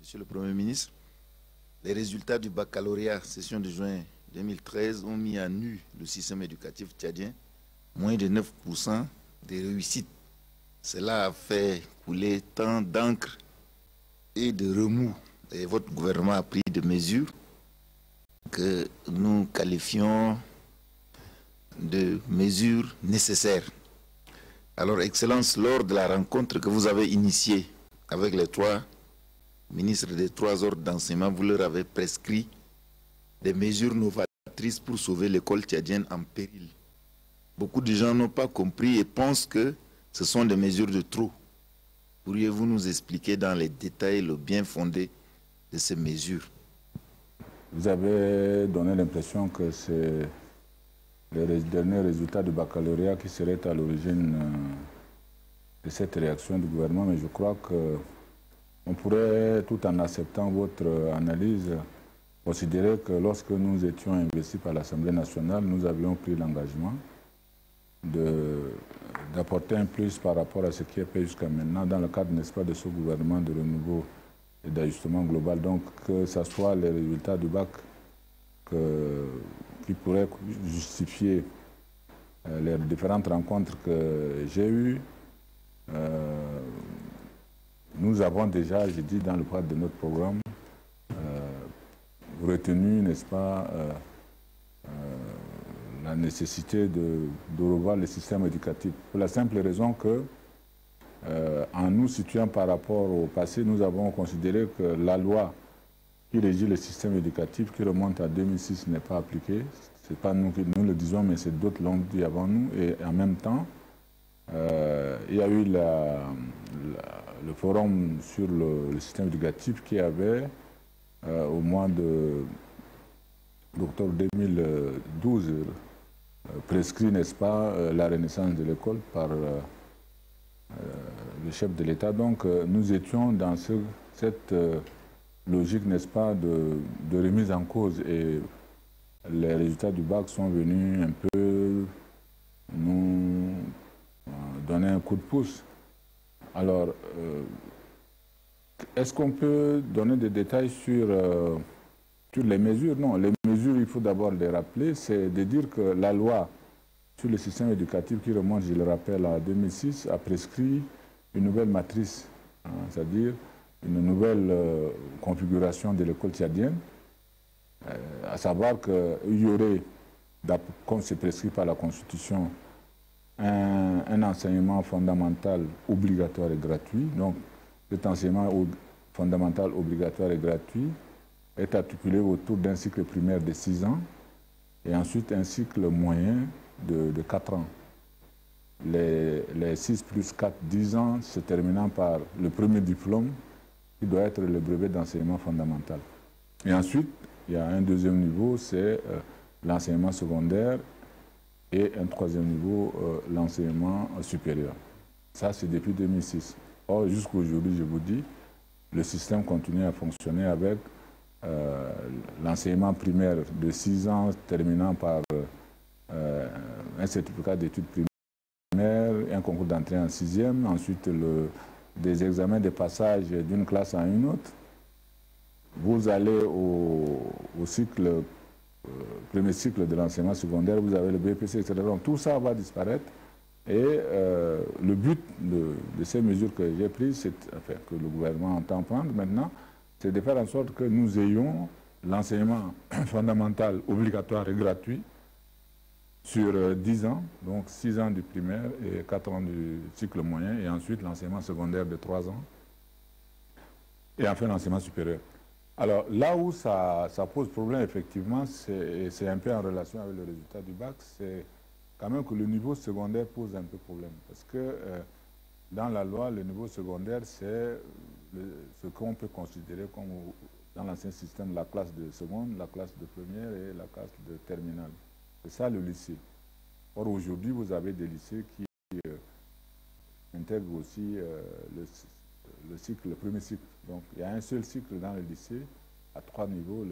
Monsieur le Premier ministre, les résultats du baccalauréat session de juin 2013 ont mis à nu le système éducatif tchadien. Moins de 9% de réussite. Cela a fait couler tant d'encre et de remous. Et votre gouvernement a pris des mesures que nous qualifions de mesures nécessaires. Alors, Excellence, lors de la rencontre que vous avez initiée avec les 3 ministres des 3 ordres d'enseignement, vous leur avez prescrit des mesures novatrices pour sauver l'école tchadienne en péril. Beaucoup de gens n'ont pas compris et pensent que ce sont des mesures de trop. Pourriez-vous nous expliquer dans les détails le bien fondé de ces mesures? Vous avez donné l'impression que c'est les derniers résultats du baccalauréat qui seraient à l'origine de cette réaction du gouvernement, mais je crois qu'on pourrait, tout en acceptant votre analyse, considérer que lorsque nous étions investis par l'Assemblée nationale, nous avions pris l'engagement d'apporter un plus par rapport à ce qui est fait jusqu'à maintenant dans le cadre, n'est-ce pas, de ce gouvernement de renouveau et d'ajustement global. Donc, que ce soit les résultats du bac qui pourraient justifier les différentes rencontres que j'ai eues, nous avons déjà, j'ai dit dans le cadre de notre programme, retenu, n'est-ce pas, la nécessité de revoir le système éducatif. Pour la simple raison que, en nous situant par rapport au passé, nous avons considéré que la loi qui régit le système éducatif, qui remonte à 2006, n'est pas appliquée. Ce n'est pas nous qui nous le disons, mais c'est d'autres l'ont dit avant nous. Et en même temps, il y a eu le forum sur le système éducatif qui avait, au mois d'octobre 2012, prescrit, n'est-ce pas, la renaissance de l'école par le chef de l'État. Donc, nous étions dans cette logique, n'est-ce pas, de remise en cause. Et les résultats du bac sont venus un peu nous donner un coup de pouce. Alors, est-ce qu'on peut donner des détails sur les mesures? Non, les mesures, il faut d'abord les rappeler, c'est de dire que la loi sur le système éducatif qui remonte, je le rappelle, à 2006, a prescrit une nouvelle matrice, hein, c'est-à-dire une nouvelle configuration de l'école tchadienne, à savoir qu'il y aurait, comme c'est prescrit par la Constitution, un enseignement fondamental obligatoire et gratuit. Donc, cet enseignement fondamental obligatoire et gratuit est articulé autour d'un cycle primaire de 6 ans et ensuite un cycle moyen de 4 ans. Les 6 plus 4, 10 ans, se terminant par le premier diplôme qui doit être le brevet d'enseignement fondamental. Et ensuite, il y a un deuxième niveau, c'est l'enseignement secondaire et un troisième niveau, l'enseignement supérieur. Ça, c'est depuis 2006. Or, jusqu'à aujourd'hui, je vous dis, le système continue à fonctionner avec l'enseignement primaire de 6 ans terminant par un certificat d'études primaires, un concours d'entrée en 6e, ensuite des examens de passage d'une classe à une autre. Vous allez au cycle, premier cycle de l'enseignement secondaire, vous avez le BPC, etc. Donc tout ça va disparaître. Et le but de ces mesures que j'ai prises, enfin, que le gouvernement entend prendre maintenant, c'est de faire en sorte que nous ayons l'enseignement fondamental obligatoire et gratuit sur 10 ans, donc 6 ans du primaire et 4 ans du cycle moyen, et ensuite l'enseignement secondaire de 3 ans, et enfin l'enseignement supérieur. Alors là où ça pose problème, effectivement, c'est un peu en relation avec le résultat du bac, c'est quand même que le niveau secondaire pose un peu problème, parce que dans la loi, le niveau secondaire, c'est ce qu'on peut considérer comme, dans l'ancien système, la classe de seconde, la classe de première et la classe de terminale. C'est ça le lycée. Or, aujourd'hui, vous avez des lycées qui intègrent aussi le premier cycle. Donc, il y a un seul cycle dans le lycée, à 3 niveaux,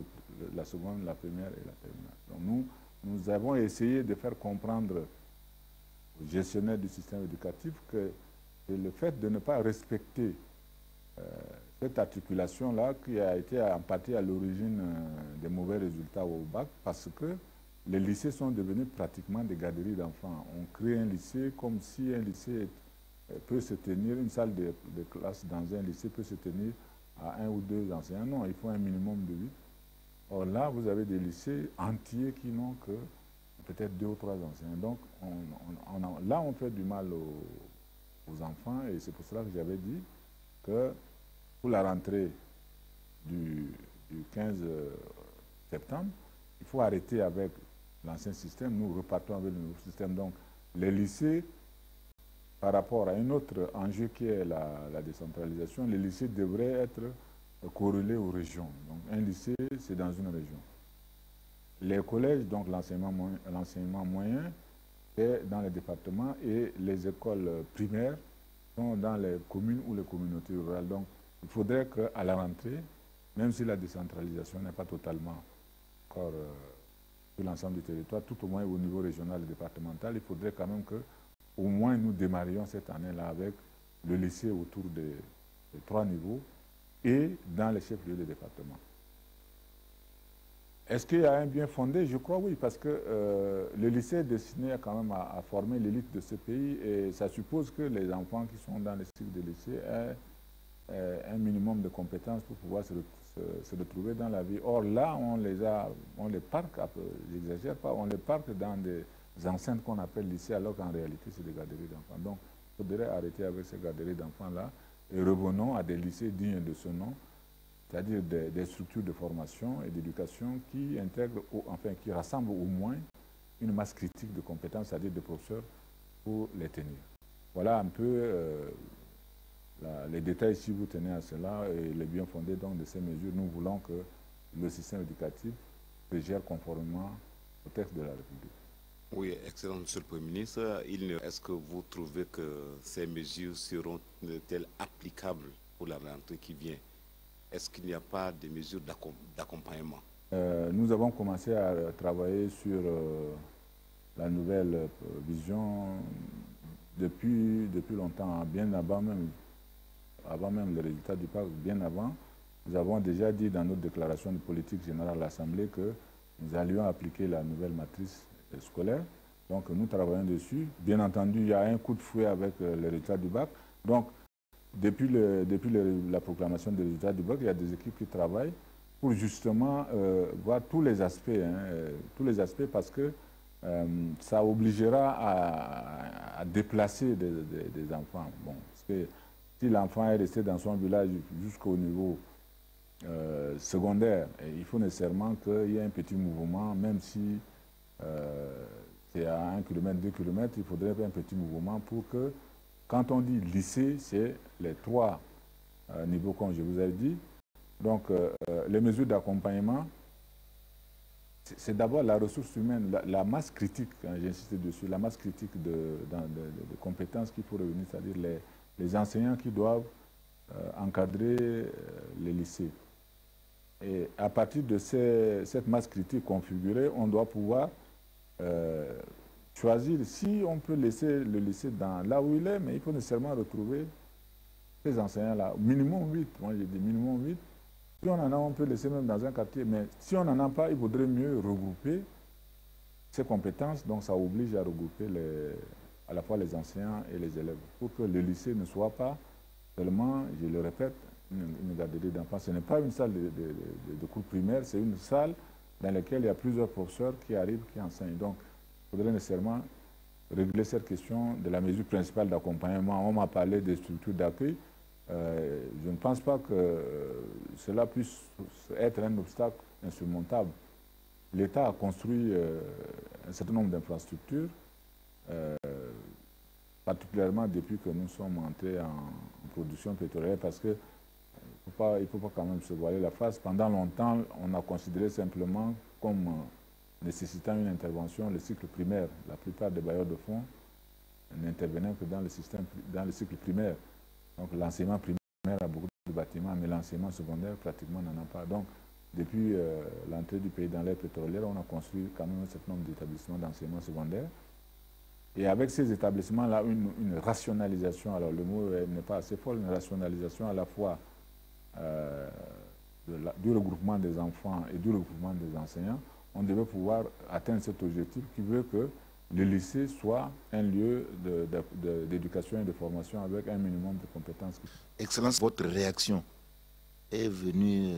la seconde, la première et la terminale. Donc, nous avons essayé de faire comprendre aux gestionnaires du système éducatif que le fait de ne pas respecter cette articulation-là qui a été en partie à l'origine des mauvais résultats au bac, parce que les lycées sont devenus pratiquement des garderies d'enfants. On crée un lycée comme si un lycée peut se tenir, une salle de classe dans un lycée peut se tenir à 1 ou 2 enseignants. Non, il faut un minimum de 8. Or là, vous avez des lycées entiers qui n'ont que peut-être 2 ou 3 enseignants. Donc là, on fait du mal aux enfants, et c'est pour cela que j'avais dit que pour la rentrée du 15 septembre, il faut arrêter avec l'ancien système, nous repartons avec le nouveau système. Donc les lycées, par rapport à un autre enjeu qui est la décentralisation, les lycées devraient être corrélés aux régions. Donc un lycée, c'est dans une région. Les collèges, donc l'enseignement moyen, est dans les départements, et les écoles primaires sont dans les communes ou les communautés rurales. Donc il faudrait qu'à la rentrée, même si la décentralisation n'est pas totalement encore sur l'ensemble du territoire, tout au moins au niveau régional et départemental, il faudrait quand même que au moins nous démarrions cette année-là avec le lycée autour des 3 niveaux et dans les chefs-lieux des départements. Est-ce qu'il y a un bien fondé? Je crois oui, parce que le lycée est destiné quand même à former l'élite de ce pays, et ça suppose que les enfants qui sont dans les cycles de lycée aient un minimum de compétences pour pouvoir se retrouver dans la vie. Or là, on les parque, j'exagère pas, on les parque dans des enceintes qu'on appelle lycées, alors qu'en réalité, c'est des garderies d'enfants. Donc, il faudrait arrêter avec ces garderies d'enfants-là et revenons à des lycées dignes de ce nom, c'est-à-dire des structures de formation et d'éducation qui intègrent, qui rassemblent au moins une masse critique de compétences, c'est-à-dire des professeurs, pour les tenir. Voilà un peu les détails, si vous tenez à cela, et les bien fondés donc, de ces mesures. Nous voulons que le système éducatif se gère conformément au texte de la République. Oui, excellent, Monsieur le Premier ministre. Est-ce que vous trouvez que ces mesures seront-elles applicables pour la rentrée qui vient? Est-ce qu'il n'y a pas de mesures d'accompagnement? Nous avons commencé à travailler sur la nouvelle vision depuis longtemps, bien avant même les résultats du PAC, bien avant. Nous avons déjà dit dans notre déclaration de politique générale à l'Assemblée que nous allions appliquer la nouvelle matrice scolaire. Donc nous travaillons dessus. Bien entendu, il y a un coup de fouet avec les résultats du bac. Donc depuis la proclamation des résultats du bac, il y a des équipes qui travaillent pour justement voir tous les aspects, parce que ça obligera à déplacer des enfants. Bon, parce que si l'enfant est resté dans son village jusqu'au niveau secondaire, il faut nécessairement qu'il y ait un petit mouvement, même si c'est à 1 km, 2 km, il faudrait un petit mouvement pour que, quand on dit lycée, c'est les 3 niveaux comme je vous ai dit. Donc les mesures d'accompagnement, c'est d'abord la ressource humaine, la masse critique, hein, j'insiste dessus, la masse critique de compétences qu'il faut revenir, c'est-à-dire les enseignants qui doivent encadrer les lycées. Et à partir de cette masse critique configurée, on doit pouvoir choisir si on peut laisser le lycée là où il est, mais il faut nécessairement retrouver ces enseignants-là. Minimum 8, moi j'ai dit minimum 8. Si on en a, on peut laisser même dans un quartier, mais si on n'en a pas, il vaudrait mieux regrouper ces compétences, donc ça oblige à regrouper à la fois les enseignants et les élèves, pour que le lycée ne soit pas seulement, je le répète, une garderie d'enfants. Ce n'est pas une salle de cours primaire, c'est une salle dans laquelle il y a plusieurs professeurs qui arrivent, qui enseignent. Donc, il faudrait nécessairement régler cette question de la mesure principale d'accompagnement. On m'a parlé des structures d'accueil. Je ne pense pas que cela puisse être un obstacle insurmontable. L'État a construit un certain nombre d'infrastructures, particulièrement depuis que nous sommes entrés en production pétrolière, parce que il ne faut pas quand même se voiler la face. Pendant longtemps, on a considéré simplement comme nécessitant une intervention le cycle primaire. La plupart des bailleurs de fonds n'intervenaient que dans le cycle primaire. Donc l'enseignement primaire a beaucoup de bâtiments, mais l'enseignement secondaire pratiquement n'en a pas. Donc depuis l'entrée du pays dans l'ère pétrolière, on a construit quand même un certain nombre d'établissements d'enseignement secondaire. Et avec ces établissements-là, une rationalisation, alors le mot n'est pas assez fort, une rationalisation à la fois du regroupement des enfants et du regroupement des enseignants, on devait pouvoir atteindre cet objectif qui veut que le lycée soit un lieu d'éducation et de formation avec un minimum de compétences. Excellence, votre réaction est venue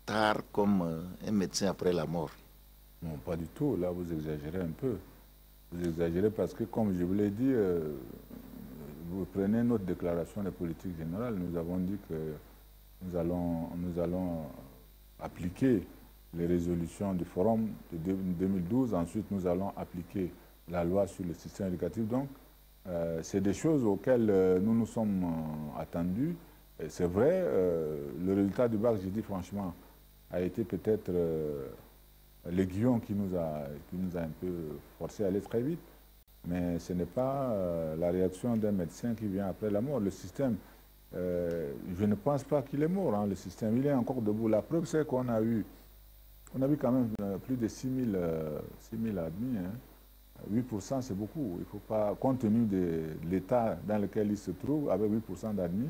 tard comme un médecin après la mort. Non, pas du tout. Là, vous exagérez un peu. Vous exagérez parce que, comme je vous l'ai dit, vous prenez notre déclaration de politique générale. Nous avons dit que nous allons appliquer les résolutions du forum de 2012. Ensuite, nous allons appliquer la loi sur le système éducatif. Donc, c'est des choses auxquelles nous nous sommes attendus. C'est vrai, le résultat du bac, j'ai dit franchement, a été peut-être l'aiguillon qui nous a un peu forcé à aller très vite. Mais ce n'est pas la réaction d'un médecin qui vient après la mort. Le système, je ne pense pas qu'il est mort, hein, le système. Il est encore debout. La preuve, c'est qu'on a eu quand même plus de 6 000 admis. Hein. 8%, c'est beaucoup. Il ne faut pas, compte tenu de l'état dans lequel il se trouve, avec 8% d'admis,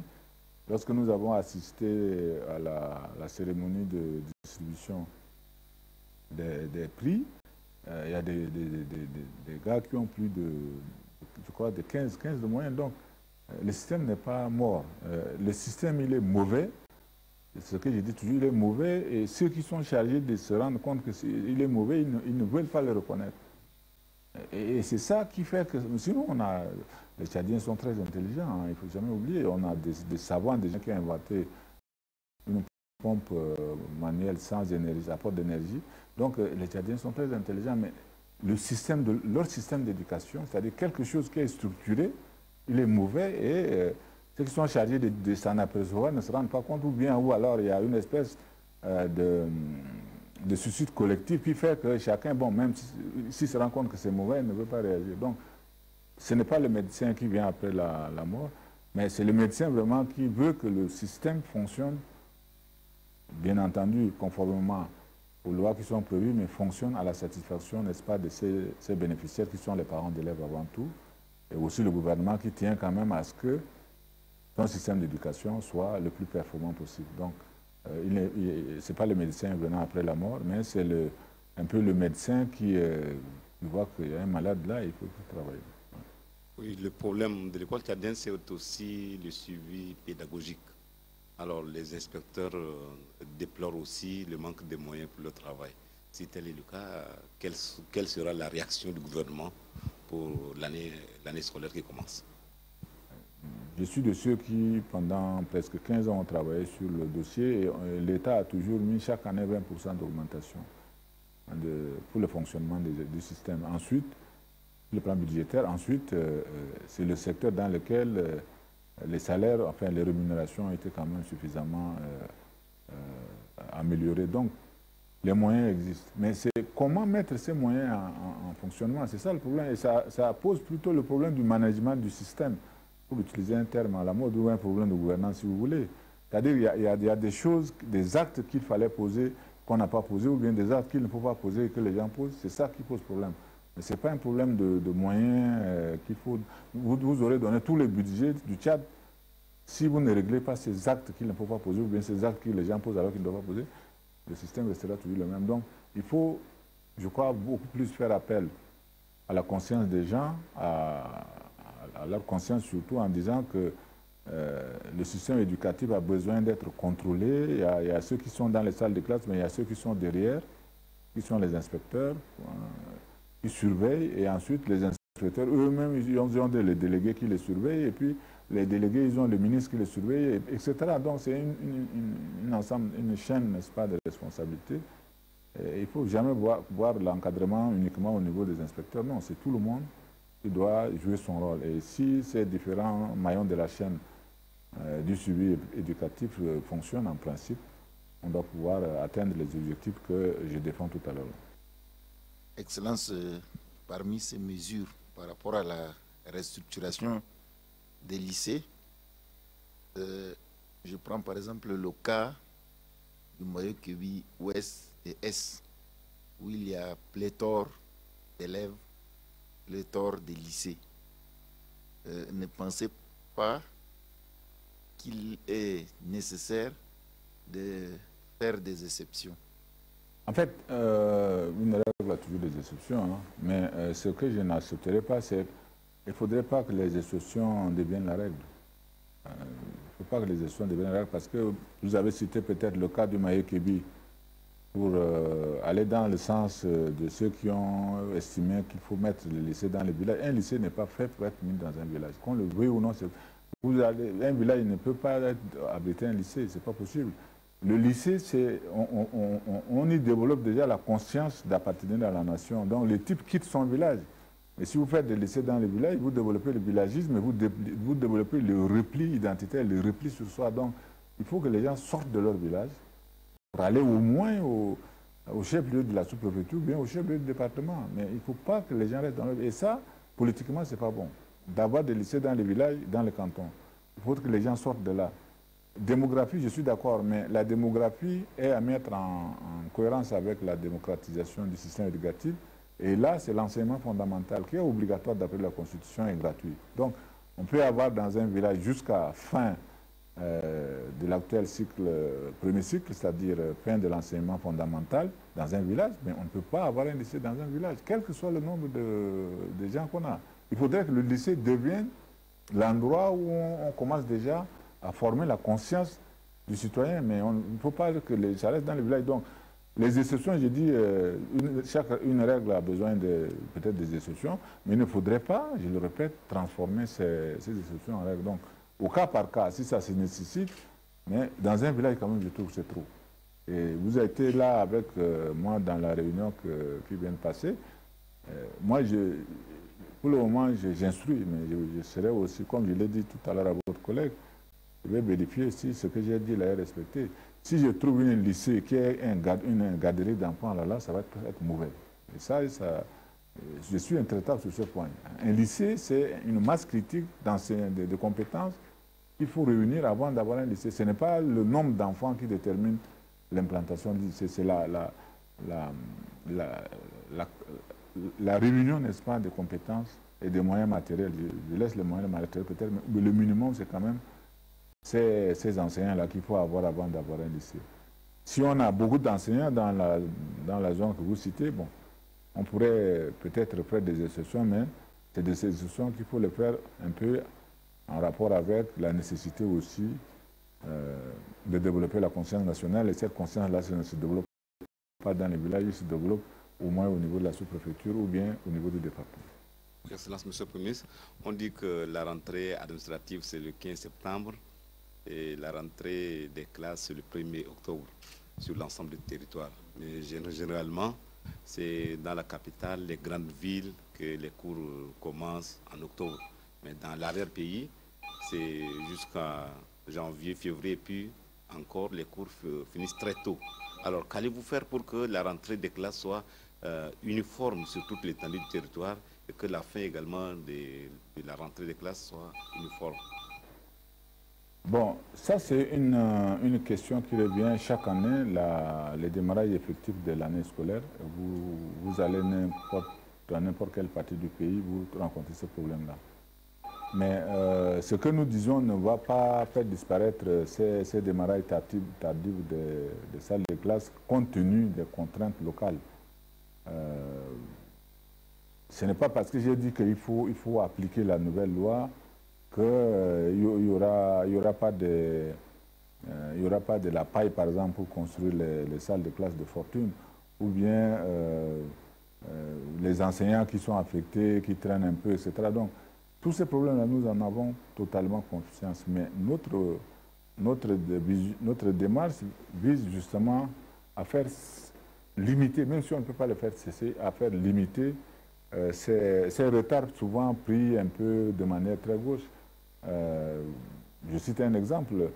lorsque nous avons assisté à la cérémonie de distribution des prix, il y a des gars qui ont plus de, je crois, de 15 de moyenne. Donc, le système n'est pas mort. Le système, il est mauvais. C'est ce que je dis toujours, il est mauvais. Et ceux qui sont chargés de se rendre compte qu'il est mauvais, ils ne veulent pas le reconnaître. Et c'est ça qui fait que... Sinon, les Tchadiens sont très intelligents, hein, il ne faut jamais oublier. On a des savants, des gens qui ont inventé une pompe manuelle sans énergie, apport d'énergie. Donc, les Tchadiens sont très intelligents, mais leur système d'éducation, c'est-à-dire quelque chose qui est structuré, il est mauvais et ceux qui sont chargés de s'en apercevoir ne se rendent pas compte, ou alors il y a une espèce de suicide collectif qui fait que chacun, bon, même s'il se rend compte que c'est mauvais, il ne veut pas réagir. Donc, ce n'est pas le médecin qui vient après la mort, mais c'est le médecin vraiment qui veut que le système fonctionne, bien entendu, conformément aux lois qui sont prévues, mais fonctionne à la satisfaction, n'est-ce pas, de ces bénéficiaires qui sont les parents d'élèves avant tout, et aussi le gouvernement qui tient quand même à ce que son système d'éducation soit le plus performant possible. Donc, ce n'est pas le médecin venant après la mort, mais c'est un peu le médecin qui voit qu'il y a un malade là, il faut qu'il travaille. Oui, le problème de l'école tchadienne, c'est aussi le suivi pédagogique. Alors, les inspecteurs déplorent aussi le manque de moyens pour le travail. Si tel est le cas, quelle sera la réaction du gouvernement pour l'année scolaire qui commence? Je suis de ceux qui, pendant presque 15 ans, ont travaillé sur le dossier et l'État a toujours mis chaque année 20% d'augmentation pour le fonctionnement du système. Ensuite, le plan budgétaire, ensuite, c'est le secteur dans lequel les salaires, enfin les rémunérations étaient quand même suffisamment améliorées. Donc, les moyens existent. Mais c'est comment mettre ces moyens en fonctionnement, c'est ça le problème. Et ça pose plutôt le problème du management du système, pour utiliser un terme à la mode, ou un problème de gouvernance si vous voulez. C'est-à-dire qu'il y a des choses, des actes qu'il fallait poser qu'on n'a pas posés, ou bien des actes qu'il ne faut pas poser et que les gens posent. C'est ça qui pose problème. Mais ce n'est pas un problème de moyens qu'il faut... Vous aurez donné tous les budgets du Tchad. Si vous ne réglez pas ces actes qu'il ne faut pas poser, ou bien ces actes que les gens posent alors qu'ils ne doivent pas poser, le système restera toujours le même. Donc, il faut, je crois, beaucoup plus faire appel à la conscience des gens, à leur conscience surtout, en disant que le système éducatif a besoin d'être contrôlé. Il y a ceux qui sont dans les salles de classe, mais il y a ceux qui sont derrière, qui sont les inspecteurs, qui surveillent, et ensuite les inspecteurs eux-mêmes, ils ont les délégués qui les surveillent, et puis les délégués, ils ont le ministre qui les surveille, etc. Donc c'est une chaîne, n'est-ce pas, de responsabilité. Et il ne faut jamais voir l'encadrement uniquement au niveau des inspecteurs. Non, c'est tout le monde qui doit jouer son rôle. Et si ces différents maillons de la chaîne du suivi éducatif fonctionnent en principe, on doit pouvoir atteindre les objectifs que je défends tout à l'heure. Excellence, parmi ces mesures par rapport à la restructuration des lycées, je prends par exemple le cas du Moyo-Kébi Ouest et Est, où il y a pléthore d'élèves, pléthore de lycées. Ne pensez pas qu'il est nécessaire de faire des exceptions? En fait, une règle a toujours des exceptions, hein, mais ce que je n'accepterai pas, c'est qu'il ne faudrait pas que les exceptions deviennent la règle. Il ne faut pas que les exceptions deviennent la règle parce que vous avez cité peut-être le cas du Maïekébi pour aller dans le sens de ceux qui ont estimé qu'il faut mettre le lycée dans les villages. Un lycée n'est pas fait pour être mis dans un village. Qu'on le veuille ou non, un village ne peut pas abriter un lycée, ce n'est pas possible. Le lycée, on y développe déjà la conscience d'appartenir à la nation. Donc, le type quitte son village. Mais si vous faites des lycées dans les villages, vous développez le villagisme, vous développez le repli identitaire, le repli sur soi. Donc, il faut que les gens sortent de leur village pour aller au moins au chef-lieu de la sous-préfecture, bien au chef-lieu du département. Mais il ne faut pas que les gens restent dans leur village. Et ça, politiquement, ce n'est pas bon. D'avoir des lycées dans les villages, dans les cantons. Il faut que les gens sortent de là. Démographie, je suis d'accord, mais la démographie est à mettre en cohérence avec la démocratisation du système éducatif. Et là, c'est l'enseignement fondamental qui est obligatoire d'après la Constitution et gratuit. Donc, on peut avoir dans un village jusqu'à fin de l'actuel cycle, premier cycle, c'est-à-dire fin de l'enseignement fondamental dans un village, mais on ne peut pas avoir un lycée dans un village, quel que soit le nombre de gens qu'on a. Il faudrait que le lycée devienne l'endroit où on commence déjà à former la conscience du citoyen, mais il ne faut pas que ça reste dans les villages. Donc, les exceptions, j'ai dit, une règle a besoin peut-être des exceptions, mais il ne faudrait pas, je le répète, transformer ces exceptions en règles. Donc, au cas par cas, si ça se nécessite, mais dans un village, quand même, je trouve que c'est trop. Et vous avez été là avec moi dans la réunion qui vient de passer. Moi, pour le moment, j'instruis, mais je serai aussi, comme je l'ai dit tout à l'heure à votre collègue, je vais vérifier si ce que j'ai dit là est respecté. Si je trouve un lycée qui est une garderie d'enfants là, ça va être mauvais. Et ça, je suis intraitable sur ce point. Un lycée, c'est une masse critique de compétences qu'il faut réunir avant d'avoir un lycée. Ce n'est pas le nombre d'enfants qui détermine l'implantation du lycée, c'est la réunion, n'est-ce pas, des compétences et des moyens matériels. Je laisse les moyens matériels peut-être, mais le minimum, c'est quand même ces enseignants-là qu'il faut avoir avant d'avoir un lycée. Si on a beaucoup d'enseignants dans la zone que vous citez, bon, on pourrait peut-être faire des exceptions, mais c'est des exceptions qu'il faut les faire un peu en rapport avec la nécessité aussi de développer la conscience nationale. Et cette conscience-là ne se développe pas dans les villages, elle se développe au moins au niveau de la sous-préfecture ou bien au niveau du département. Excellence, Monsieur le Premier ministre, on dit que la rentrée administrative, c'est le 15 septembre et la rentrée des classes, c'est le 1er octobre sur l'ensemble du territoire. Mais généralement, c'est dans la capitale, les grandes villes, que les cours commencent en octobre. Mais dans l'arrière-pays, c'est jusqu'à janvier, février, et puis encore les cours finissent très tôt. Alors, qu'allez-vous faire pour que la rentrée des classes soit uniforme sur toute l'étendue du territoire et que la fin également de la rentrée des classes soit uniforme? Bon, ça c'est une question qui revient chaque année, le démarrage effectif de l'année scolaire. Vous allez dans n'importe quelle partie du pays, vous rencontrez ce problème-là. Mais ce que nous disons ne va pas faire disparaître ces démarrages tardifs des salles de classe compte tenu des contraintes locales. Ce n'est pas parce que j'ai dit qu'il faut appliquer la nouvelle loi qu'il n'y aura pas de la paille, par exemple, pour construire les salles de classe de fortune, ou bien les enseignants qui sont affectés, qui traînent un peu, etc. Donc, tous ces problèmes-là, nous en avons totalement conscience. Mais notre démarche vise justement à faire limiter, même si on ne peut pas le faire cesser, à faire limiter ces retards souvent pris un peu de manière très gauche. Je cite un exemple,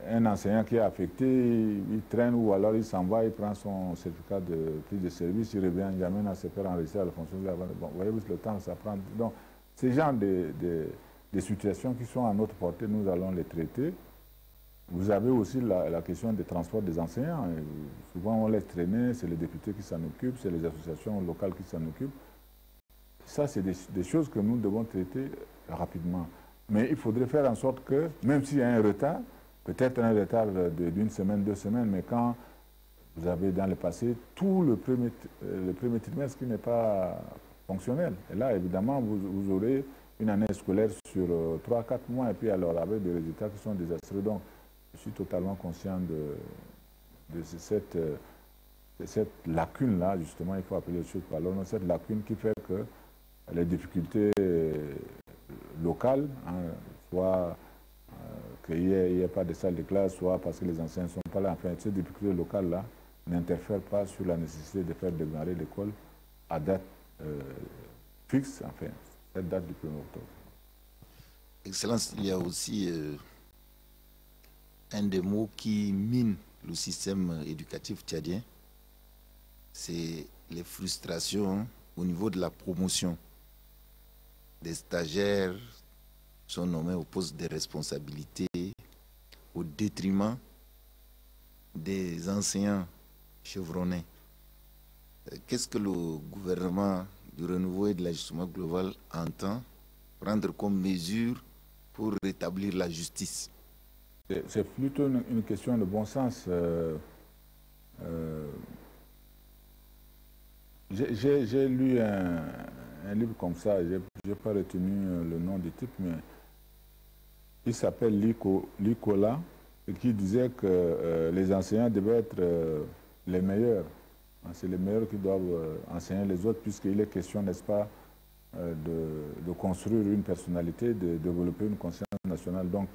un enseignant qui est affecté, il traîne ou alors il s'en va, il prend son certificat de prise de service, il revient, il amène à se faire enregistrer à la fonction de la... Bon, vous voyez, le temps que ça prend. Donc, ces genres de situations qui sont à notre portée, nous allons les traiter. Vous avez aussi la question des transports des enseignants. Et souvent, on laisse traîner, c'est les députés qui s'en occupent, c'est les associations locales qui s'en occupent. Ça, c'est des choses que nous devons traiter rapidement. Mais il faudrait faire en sorte que, même s'il y a un retard, peut-être un retard d'une semaine, 2 semaines, mais quand vous avez dans le passé tout le premier trimestre qui n'est pas fonctionnel. Et là, évidemment, vous aurez une année scolaire sur 3-4 mois, et puis alors avec des résultats qui sont désastreux. Donc, je suis totalement conscient de cette lacune-là, justement, il faut appeler les choses par leur nom, cette lacune qui fait que les difficultés locales, hein, soit qu'il n'y ait pas de salle de classe, soit parce que les enseignants ne sont pas là, enfin, ces difficultés locales-là n'interfèrent pas sur la nécessité de faire démarrer l'école à date fixe, enfin, cette date du 1er octobre. Excellence, il y a aussi un des mots qui mine le système éducatif tchadien, c'est les frustrations au niveau de la promotion. Des stagiaires sont nommés au poste de responsabilité au détriment des enseignants chevronnés. Qu'est-ce que le gouvernement du renouveau et de l'ajustement global entend prendre comme mesure pour rétablir la justice? C'est plutôt une question de bon sens. J'ai lu un livre comme ça, je n'ai pas retenu le nom du type, mais il s'appelle Licola, et qui disait que les enseignants devaient être les meilleurs. C'est les meilleurs qui doivent enseigner les autres, puisqu'il est question, n'est-ce pas, de construire une personnalité, de développer une conscience nationale. Donc,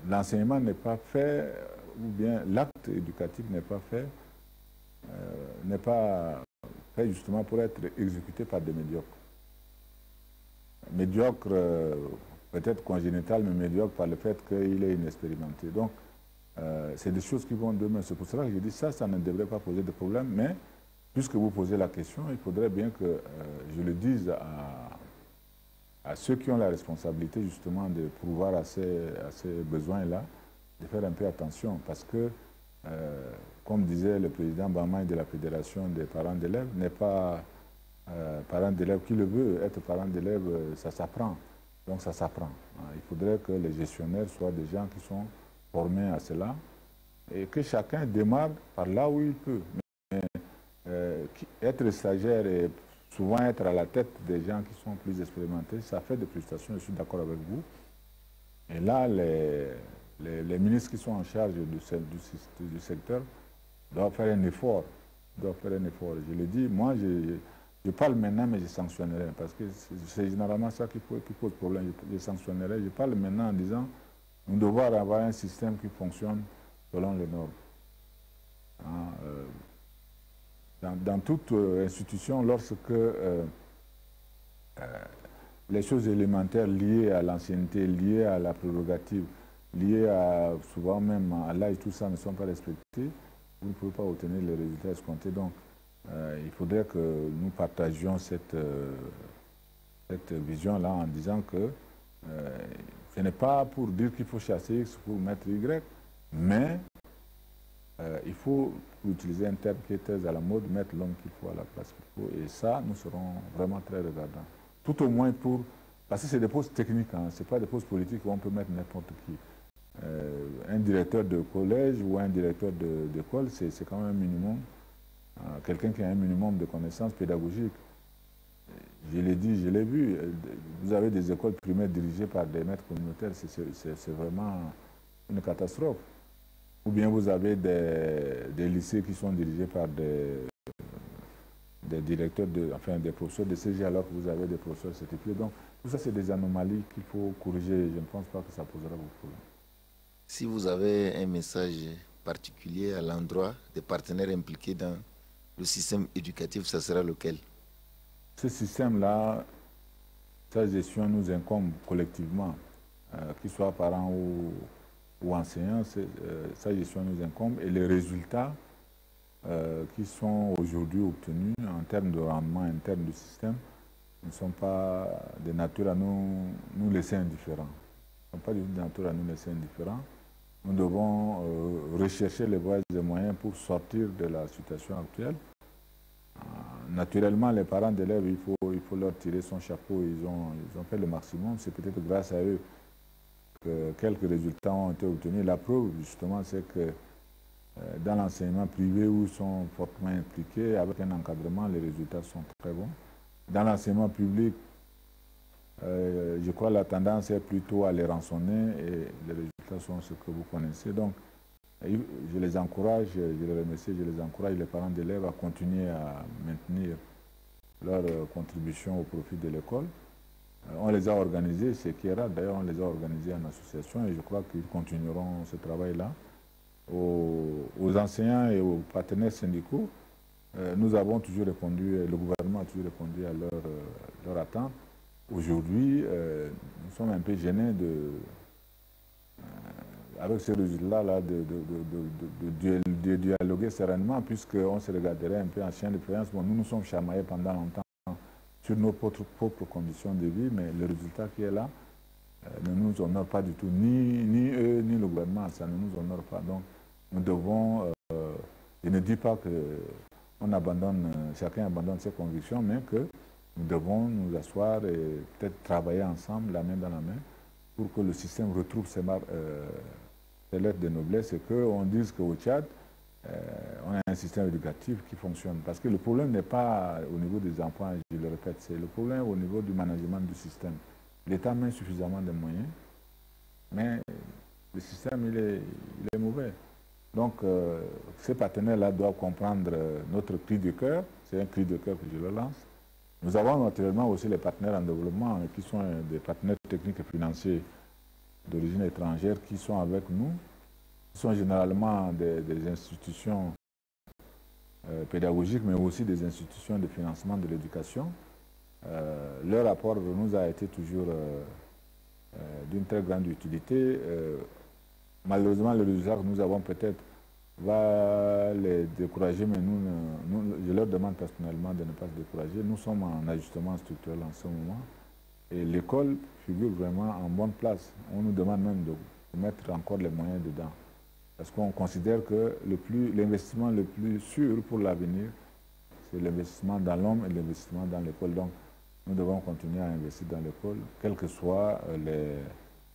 l'enseignement n'est pas fait, ou bien l'acte éducatif n'est pas fait justement pour être exécuté par des médiocres. Médiocre, peut-être congénital, mais médiocre par le fait qu'il est inexpérimenté. Donc, c'est des choses qui vont demain. C'est pour cela que je dis ça ne devrait pas poser de problème, mais puisque vous posez la question, il faudrait bien que je le dise à ceux qui ont la responsabilité justement de pourvoir à ces besoins-là, de faire un peu attention, parce que comme disait le président Bamaï de la Fédération des parents d'élèves, n'est pas parent d'élèves qui le veut. Être parent d'élèves, ça s'apprend. Donc ça s'apprend. Il faudrait que les gestionnaires soient des gens qui sont formés à cela et que chacun démarre par là où il peut. Mais être stagiaire et souvent être à la tête des gens qui sont plus expérimentés, ça fait des frustrations, je suis d'accord avec vous. Et là, les ministres qui sont en charge du secteur doivent faire un effort. Je le dis, moi, je parle maintenant, mais je sanctionnerai, parce que c'est généralement ça qui pose problème. Je sanctionnerai. Je parle maintenant en disant, nous devons avoir un système qui fonctionne selon les normes. Dans toute institution, lorsque les choses élémentaires liées à l'ancienneté, liées à la prérogative, liées souvent même à l'âge, tout ça ne sont pas respectées, vous ne pouvez pas obtenir les résultats escomptés. Donc, il faudrait que nous partagions cette vision-là en disant que ce n'est pas pour dire qu'il faut chasser X pour mettre Y, mais il faut, pour utiliser un terme qui est très à la mode, mettre l'homme qu'il faut à la place qu'il faut. Et ça, nous serons vraiment très regardants. Tout au moins parce que c'est des postes techniques, hein, ce n'est pas des postes politiques où on peut mettre n'importe qui. Un directeur de collège ou un directeur d'école, c'est quand même un minimum. Quelqu'un qui a un minimum de connaissances pédagogiques. Je l'ai dit, je l'ai vu. Vous avez des écoles primaires dirigées par des maîtres communautaires, c'est vraiment une catastrophe. Ou bien vous avez des lycées qui sont dirigés par des directeurs, des professeurs de CG, alors que vous avez des professeurs certifiés. Donc, tout ça, c'est des anomalies qu'il faut corriger. Je ne pense pas que ça posera beaucoup de problèmes. Si vous avez un message particulier à l'endroit des partenaires impliqués dans le système éducatif, ça sera lequel? Ce système-là, sa gestion nous incombe collectivement, qu'ils soient parents ou enseignants, sa gestion nous incombe et les résultats qui sont aujourd'hui obtenus en termes de rendement interne du système ne sont pas de nature à nous laisser indifférents. Ils ne sont pas de nature à nous laisser indifférents. Nous devons rechercher les voies et moyens pour sortir de la situation actuelle. Naturellement, les parents d'élèves, il faut leur tirer son chapeau, ils ont fait le maximum. C'est peut-être grâce à eux que quelques résultats ont été obtenus. La preuve, justement, c'est que dans l'enseignement privé où ils sont fortement impliqués, avec un encadrement, les résultats sont très bons. Dans l'enseignement public, je crois que la tendance est plutôt à les rançonner et les résultats sont ce que vous connaissez. Donc, je les encourage, je les remercie, je les encourage, les parents d'élèves, à continuer à maintenir leur contribution au profit de l'école. On les a organisés, c'est Kiera, d'ailleurs, on les a organisés en association et je crois qu'ils continueront ce travail-là. Aux enseignants et aux partenaires syndicaux, nous avons toujours répondu, le gouvernement a toujours répondu à leur attente. Aujourd'hui, nous sommes un peu gênés avec ce résultat-là de dialoguer sereinement, puisqu'on se regarderait un peu en chien de faïence. Bon, nous nous sommes chamaillés pendant longtemps sur nos propres conditions de vie, mais le résultat qui est là ne nous honore pas du tout, ni eux, ni le gouvernement, ça ne nous honore pas. Donc, nous devons, je ne dis pas qu'on abandonne, chacun abandonne ses convictions, mais que nous devons nous asseoir et peut-être travailler ensemble, la main dans la main, pour que le système retrouve ses lettres de noblesse et qu'on dise qu'au Tchad, on a un système éducatif qui fonctionne. Parce que le problème n'est pas au niveau des enfants, je le répète, c'est le problème au niveau du management du système. L'État met suffisamment de moyens, mais le système, il est mauvais. Donc, ces partenaires-là doivent comprendre notre cri de cœur. C'est un cri de cœur que je leur lance. Nous avons naturellement aussi les partenaires en développement qui sont des partenaires techniques et financiers d'origine étrangère qui sont avec nous, qui sont généralement des institutions pédagogiques, mais aussi des institutions de financement de l'éducation. Leur apport nous a été toujours d'une très grande utilité. Malheureusement, le résultat que nous avons peut-être va les décourager, mais je leur demande personnellement de ne pas se décourager. Nous sommes en ajustement structurel en ce moment et l'école figure vraiment en bonne place. On nous demande même de mettre encore les moyens dedans. Parce qu'on considère que l'investissement le plus sûr pour l'avenir, c'est l'investissement dans l'homme et l'investissement dans l'école. Donc, nous devons continuer à investir dans l'école, quels que soient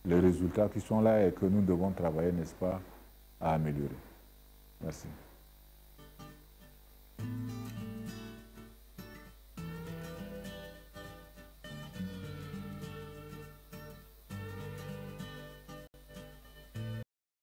les résultats qui sont là et que nous devons travailler, n'est-ce pas, à améliorer. Merci.